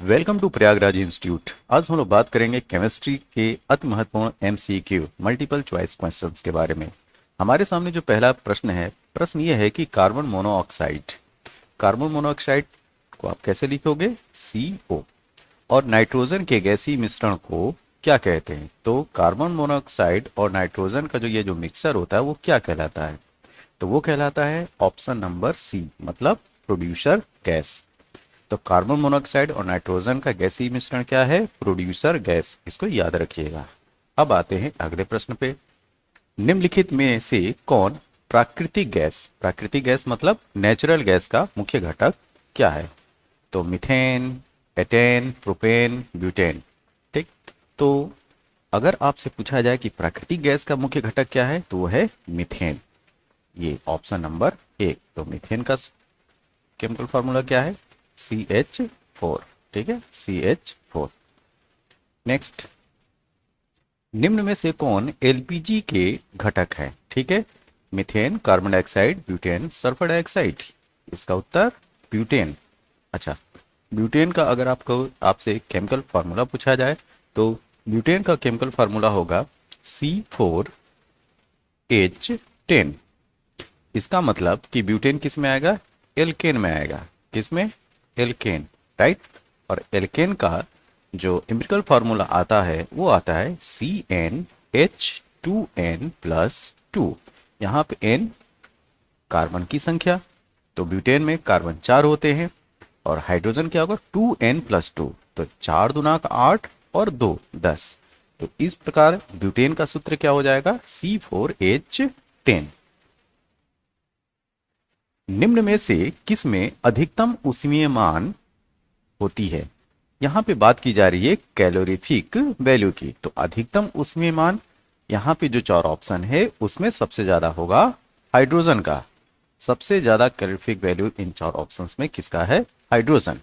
Welcome to Prayagraj institute. आज हम लोग बात करेंगे केमिस्ट्री के अति महत्वपूर्ण एमसीक्यू मल्टीपल चॉइस क्वेश्चंस के बारे में। हमारे सामने जो पहला प्रश्न है, प्रश्न ये है कि कार्बन मोनोऑक्साइड को आप कैसे लिखोगे? CO। और नाइट्रोजन के गैसीय मिश्रण को क्या कहते हैं? तो कार्बन मोनोऑक्साइड और नाइट्रोजन का जो मिक्सर होता है वो क्या कहलाता है? तो वो कहलाता है ऑप्शन नंबर सी, मतलब प्रोड्यूसर गैस। तो कार्बन मोनोऑक्साइड और नाइट्रोजन का गैसीय मिश्रण क्या है? Producer gas. इसको याद रखिएगा। अब आते हैं अगले प्रश्न पे। निम्नलिखित में से कौन प्राकृतिक गैस मतलब नेचुरल गैस का मुख्य घटक क्या है? तो मीथेन, एटेन, प्रोपेन, ब्यूटेन। ठीक। तो अगर आपसे पूछा जाए कि प्राकृतिक गैस का मुख्य घटक क्या है, तो वो है मीथेन। ये ऑप्शन नंबर 1। तो मीथेन का केमिकल फॉर्मूला क्या है? CH4। ठीक है, CH4। नेक्स्ट, निम्न में से कौन एलपीजी के घटक है? ठीक है, methane, carbon dioxide, butane, sulphur dioxide. इसका उत्तर ब्यूटेन। अच्छा, ब्यूटेन का अगर आपसे केमिकल फार्मूला पूछा जाए तो ब्यूटेन का केमिकल फार्मूला होगा C4H10। इसका मतलब कि ब्यूटेन किस में आएगा? एल्केन में आएगा। किस में? Alkene, right. और एल्केन का जो एम्पिरिकल फार्मूला आता है वो आता है CnH2n+2। यहाँ पे n कार्बन की संख्या, तो ब्यूटेन में कार्बन 4 होते हैं और हाइड्रोजन क्या होगा? 2n+2। तो 4 दूना 8 और 2 10। तो इस प्रकार ब्यूटेन का सूत्र क्या हो जाएगा? C4H10। निम्न में से किस में अधिकतम ऊष्मीय मान होती है? यहां पे बात की जा रही है कैलोरीफिक वैल्यू की। तो अधिकतम ऊष्मीय मान यहां पे जो 4 ऑप्शन है उसमें सबसे ज्यादा होगा हाइड्रोजन का। सबसे ज्यादा कैलोरीफिक वैल्यू इन 4 ऑप्शंस में किसका है? हाइड्रोजन।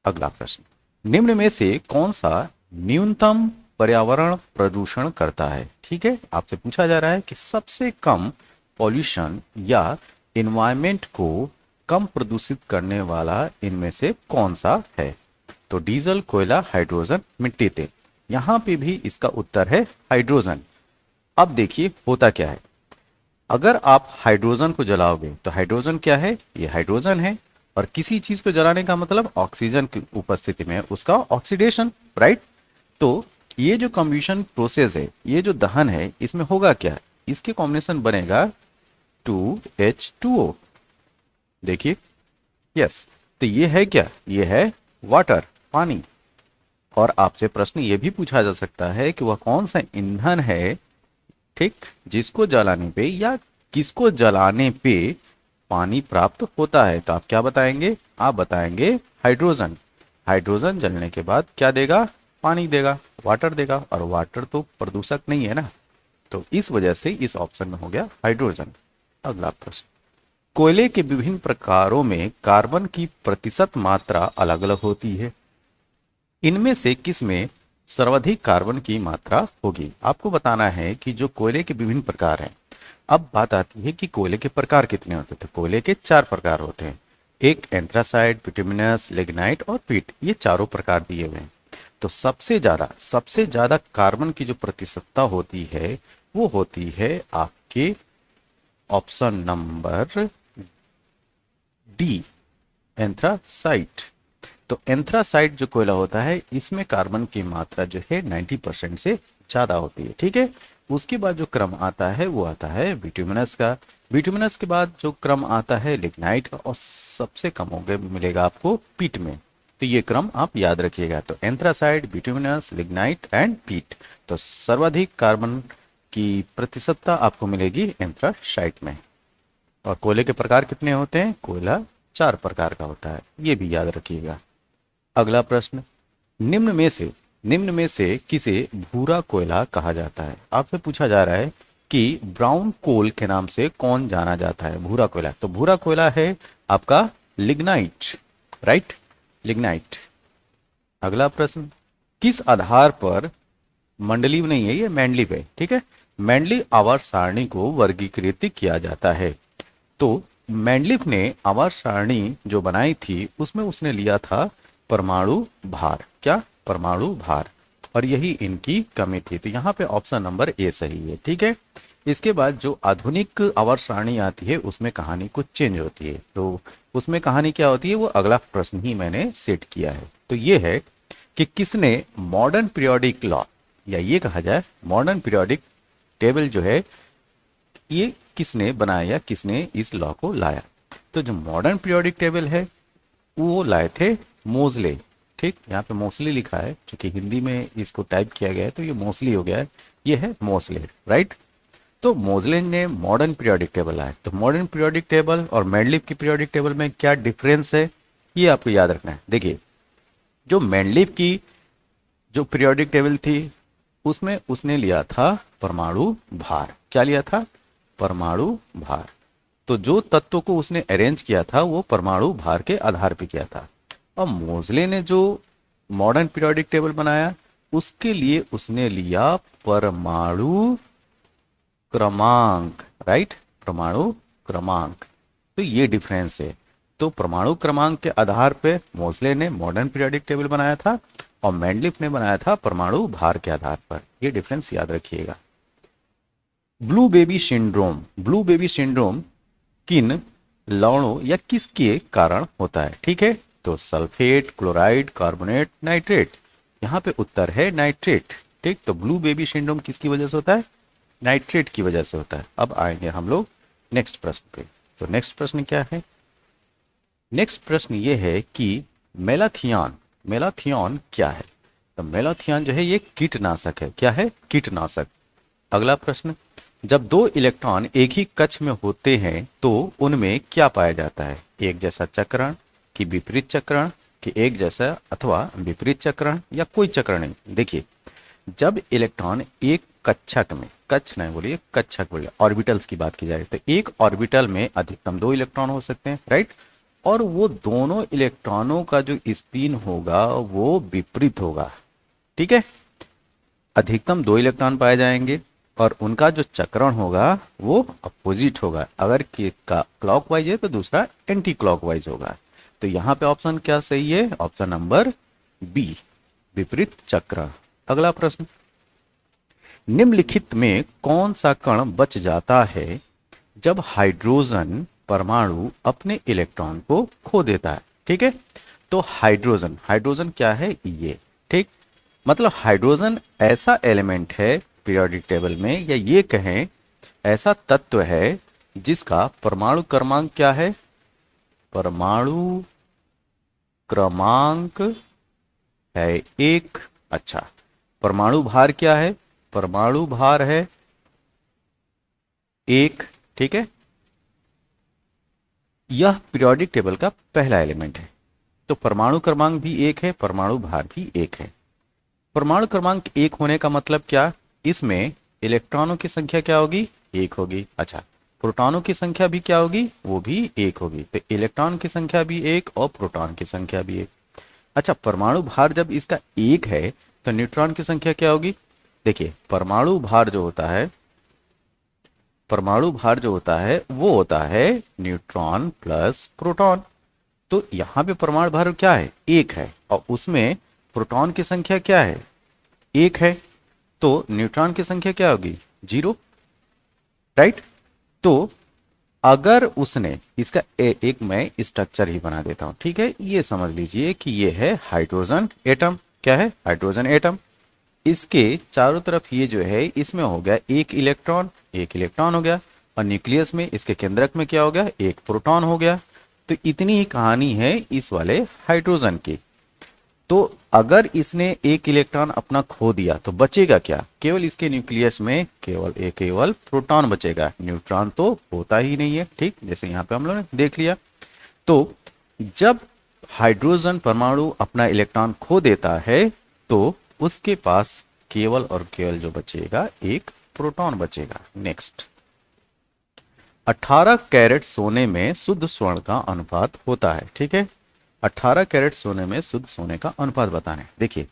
अगला प्रश्न, निम्न में से कौन सा न्यूनतम पर्यावरण प्रदूषण करता है? ठीक है, आपसे पूछा जा रहा है कि सबसे कम पॉल्यूशन या इन्वायरमेंट को कम प्रदूषित करने वाला इनमें से कौन सा है? तो डीजल, कोयला, हाइड्रोजन, मिट्टी, तेल। यहां पे भी इसका उत्तर है हाइड्रोजन। अब देखिए होता क्या है, अगर आप हाइड्रोजन को जलाओगे तो हाइड्रोजन क्या है? ये हाइड्रोजन है। और किसी चीज को जलाने का मतलब ऑक्सीजन की उपस्थिति में उसका ऑक्सीडेशन, राइट। तो ये जो कम्बशन प्रोसेस है, ये जो दहन है, इसमें होगा क्या? इसके कॉम्बिनेशन बनेगा 2H2O। देखिए, यस। तो ये है क्या? ये है वाटर, पानी। और आपसे प्रश्न ये भी पूछा जा सकता है कि वह कौन सा ईंधन है, ठीक, जिसको जलाने पे या किसको जलाने पे पानी प्राप्त होता है? तो आप क्या बताएंगे? आप बताएंगे हाइड्रोजन। हाइड्रोजन जलने के बाद क्या देगा? पानी देगा, वाटर देगा। और वाटर तो प्रदूषक नहीं है ना, तो इस वजह से इस ऑप्शन में हो गया हाइड्रोजन। अगला प्रश्न, कोयले के विभिन्न प्रकारों में कार्बन की प्रतिशत मात्रा अलग अलग होती है। इनमें से किस में सर्वाधिक कार्बन की मात्रा होगी? आपको बताना है कि जो कोयले के विभिन्न प्रकार हैं। अब बात आती है कि कोयले के प्रकार कितने होते हैं। तो कोयले के 4 प्रकार होते हैं। एक एंथ्रासाइट, बिटुमिनस, लिग्नाइट और पीट। ये चारों प्रकार दिए हुए हैं। तो सबसे ज्यादा कार्बन की जो प्रतिशतता होती है वो होती है आपके ऑप्शन नंबर डी, एंथ्रासाइट। तो एंथ्रासाइट जो कोयला होता है इसमें कार्बन की मात्रा जो है 90% से ज्यादा होती है। ठीक है, उसके बाद जो क्रम आता है वो आता है बिटुमिनस का। बिटुमिनस के बाद जो क्रम आता है लिग्नाइट का, और सबसे कम हो गया मिलेगा आपको पीट में। तो ये क्रम आप याद रखिएगा। तो एंथ्रासाइट, बिटुमिनस, लिग्नाइट एंड पीट। तो सर्वाधिक कार्बन की प्रतिशतता आपको मिलेगी एंथ्रासाइट में। और कोयले के प्रकार कितने होते हैं? कोयला 4 प्रकार का होता है, ये भी याद रखिएगा। अगला प्रश्न, निम्न में से किसे भूरा कोयला कहा जाता है? आपसे पूछा जा रहा है कि ब्राउन कोल के नाम से कौन जाना जाता है? भूरा कोयला। तो भूरा कोयला है आपका लिग्नाइट, राइट, लिग्नाइट। अगला प्रश्न, किस आधार पर मंडलीव नहीं है, ये मेंडलीव है, ठीक है, मेंडलीव आवर्त सारणी को वर्गीकृत किया जाता है? तो मेंडलीव ने आवर्त सारणी जो बनाई थी उसमें उसने लिया था परमाणु भार। क्या? परमाणु भार। और यही इनकी कमी थी। तो यहाँ पे ऑप्शन नंबर ए सही है। ठीक है। इसके बाद जो आधुनिक आवर्त सारणी आती है उसमें कहानी कुछ चेंज होती है। तो उसमें कहानी क्या होती है वो अगला प्रश्न ही मैंने सेट किया है। तो ये है कि किसने मॉडर्न पीरियोडिक लॉ, या ये कहा जाए मॉडर्न पीरियोडिक टेबल जो है, ये किसने बनाया या किसने इस लॉ को लाया? तो जो मॉडर्न पीरियोडिक टेबल है वो लाए थे मोजले। ठीक, यहाँ पे मोस्टली लिखा है, क्योंकि हिंदी में इसको टाइप किया गया है तो ये मोस्टली हो गया है, ये है मोस्ले, राइट। तो मोजले ने मॉडर्न पीरियोडिक टेबल लाया। तो मॉडर्न पीरियोडिक टेबल और मेंडलीव की पीरियोडिक टेबल में क्या डिफरेंस है ये आपको याद रखना है। देखिए, जो मेंडलीव की जो पीरियोडिक टेबल थी उसमें उसने लिया था परमाणु भार। क्या लिया था? परमाणु भार। तो जो तत्व को उसने अरेंज किया था वो परमाणु भार के आधार पर किया था। और मोजले ने जो मॉडर्न पीरियोडिक टेबल बनाया उसके लिए उसने लिया परमाणु क्रमांक, राइट, परमाणु क्रमांक। तो ये डिफरेंस है। तो परमाणु क्रमांक के आधार पे मोजले ने मॉडर्न पीरियोडिक टेबल बनाया था और मेंडलीव ने बनाया था परमाणु भार के आधार पर। ये डिफरेंस याद रखिएगा। Blue baby syndrome, blue baby syndrome किन लवणों या किसके कारण होता है? ठीक है, तो सल्फेट, क्लोराइड, कार्बोनेट, नाइट्रेट। यहाँ पे उत्तर है नाइट्रेट। ठीक, तो ब्लू बेबी सिंड्रोम किसकी वजह से होता है? नाइट्रेट की वजह से होता है। अब आएंगे हम लोग नेक्स्ट प्रश्न पे। तो नेक्स्ट प्रश्न क्या है? नेक्स्ट प्रश्न ये है कि मेलाथियन, मेलाथियन क्या है? तो मेलाथियन जो है ये कीटनाशक है। क्या है? कीटनाशक। अगला प्रश्न, जब दो इलेक्ट्रॉन एक ही कक्ष में होते हैं तो उनमें क्या पाया जाता है? एक जैसा चक्रण कि विपरीत चक्रण कि एक जैसा अथवा विपरीत चक्रण या कोई चक्रण नहीं। देखिए, जब इलेक्ट्रॉन एक कक्षक में, कक्ष नहीं बोलिए, कक्षक बोलिए, ऑर्बिटल्स की बात की जाए तो एक ऑर्बिटल में अधिकतम 2 इलेक्ट्रॉन हो सकते हैं, राइट। और वो दोनों इलेक्ट्रॉनों का जो स्पिन होगा वो विपरीत होगा। ठीक है, अधिकतम 2 इलेक्ट्रॉन पाए जाएंगे और उनका जो चक्रण होगा वो अपोजिट होगा। अगर क्लॉकवाइज है तो दूसरा एंटी क्लॉकवाइज होगा। तो यहाँ पे ऑप्शन क्या सही है? ऑप्शन नंबर बी, विपरीत चक्र। अगला प्रश्न, निम्नलिखित में कौन सा कण बच जाता है जब हाइड्रोजन परमाणु अपने इलेक्ट्रॉन को खो देता है? ठीक है, तो हाइड्रोजन, हाइड्रोजन क्या है ये? ठीक, मतलब हाइड्रोजन ऐसा एलिमेंट है पीरियोडिक टेबल में, या ये कहें ऐसा तत्व है जिसका परमाणु क्रमांक क्या है? परमाणु क्रमांक है 1। अच्छा, परमाणु भार क्या है? परमाणु भार है 1। ठीक है, यह पीरियोडिक टेबल का पहला एलिमेंट है। तो परमाणु क्रमांक भी 1 है, परमाणु भार भी 1 है। परमाणु क्रमांक 1 होने का मतलब क्या? इसमें इलेक्ट्रॉनों की संख्या क्या होगी? 1 होगी। अच्छा, प्रोटॉनों की संख्या भी क्या होगी? वो भी 1 होगी। तो इलेक्ट्रॉन की संख्या भी 1 और प्रोटॉन की संख्या भी 1। अच्छा, परमाणु भार जब इसका 1 है तो न्यूट्रॉन की संख्या क्या होगी? देखिए, परमाणु भार जो होता है, परमाणु भार जो होता है वो होता है न्यूट्रॉन प्लस प्रोटॉन। तो यहां पे परमाणु भार क्या है? 1 है और उसमें प्रोटॉन की संख्या क्या है? 1 है। तो न्यूट्रॉन की संख्या क्या होगी? 0, राइट। तो अगर उसने इसका एक मैं स्ट्रक्चर ही बना देता हूं। ठीक है, ये समझ लीजिए कि ये है हाइड्रोजन एटम। क्या है? Hydrogen atom. इसके चारों तरफ ये जो है इसमें हो गया 1 इलेक्ट्रॉन, 1 इलेक्ट्रॉन हो गया। और न्यूक्लियस में इसके केंद्रक में क्या हो गया? 1 प्रोटॉन हो गया। तो इतनी ही कहानी है इस वाले हाइड्रोजन की। तो अगर इसने 1 इलेक्ट्रॉन अपना खो दिया तो बचेगा क्या? केवल इसके न्यूक्लियस में केवल प्रोटॉन बचेगा, न्यूट्रॉन तो होता ही नहीं है। ठीक, जैसे यहाँ पे हम लोग ने देख लिया। तो जब हाइड्रोजन परमाणु अपना इलेक्ट्रॉन खो देता है तो उसके पास केवल और केवल जो बचेगा 1 प्रोटॉन बचेगा। नेक्स्ट, 18 कैरेट सोने में शुद्ध स्वर्ण का अनुपात होता है। ठीक है, 18 कैरेट सोने में शुद्ध सोने का अनुपात बताना है। देखिए,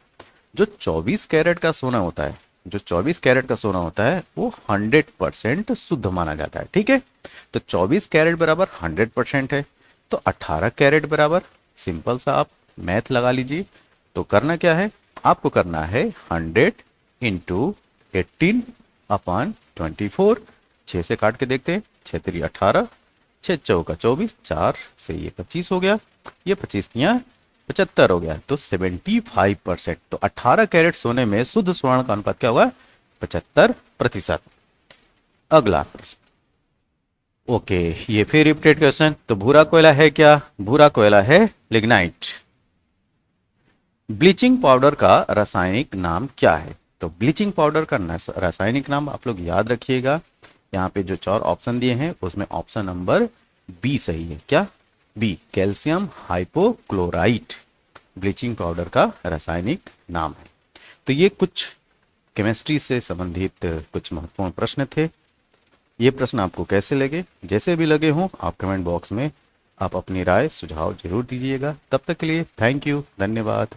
जो 24 कैरेट का सोना होता है, जो 24 कैरेट का सोना होता है वो 100% शुद्ध माना जाता है। ठीक है, तो 24 कैरेट बराबर 100% है। तो 18 कैरेट बराबर सिंपल सा आप मैथ लगा लीजिए। तो करना क्या है, आपको करना है 100 इंटू 18/24। 6 से काट के देखते हैं, 6 3 18, 6 चौका 24, 4 से ये 25 हो गया, ये 25 तियां 75 हो गया, तो 75%। तो 18 कैरेट सोने में शुद्ध स्वर्ण का अनुपात क्या होगा, 75%। अगला प्रश्न, ओके, ये फिर रिपीटेड क्वेश्चन। तो भूरा कोयला है क्या, भूरा कोयला है लिग्नाइट। ब्लीचिंग पाउडर का रासायनिक नाम क्या है। तो ब्लीचिंग पाउडर का रासायनिक नाम आप लोग याद रखिएगा। यहाँ पे जो 4 ऑप्शन दिए हैं उसमें ऑप्शन नंबर बी सही है। क्या, B, calcium hypochlorite bleaching powder का रासायनिक नाम है। तो ये कुछ केमिस्ट्री से संबंधित कुछ महत्वपूर्ण प्रश्न थे। ये प्रश्न आपको कैसे लगे, जैसे भी लगे हों आप कमेंट बॉक्स में आप अपनी राय सुझाव जरूर दीजिएगा। तब तक के लिए थैंक यू, धन्यवाद।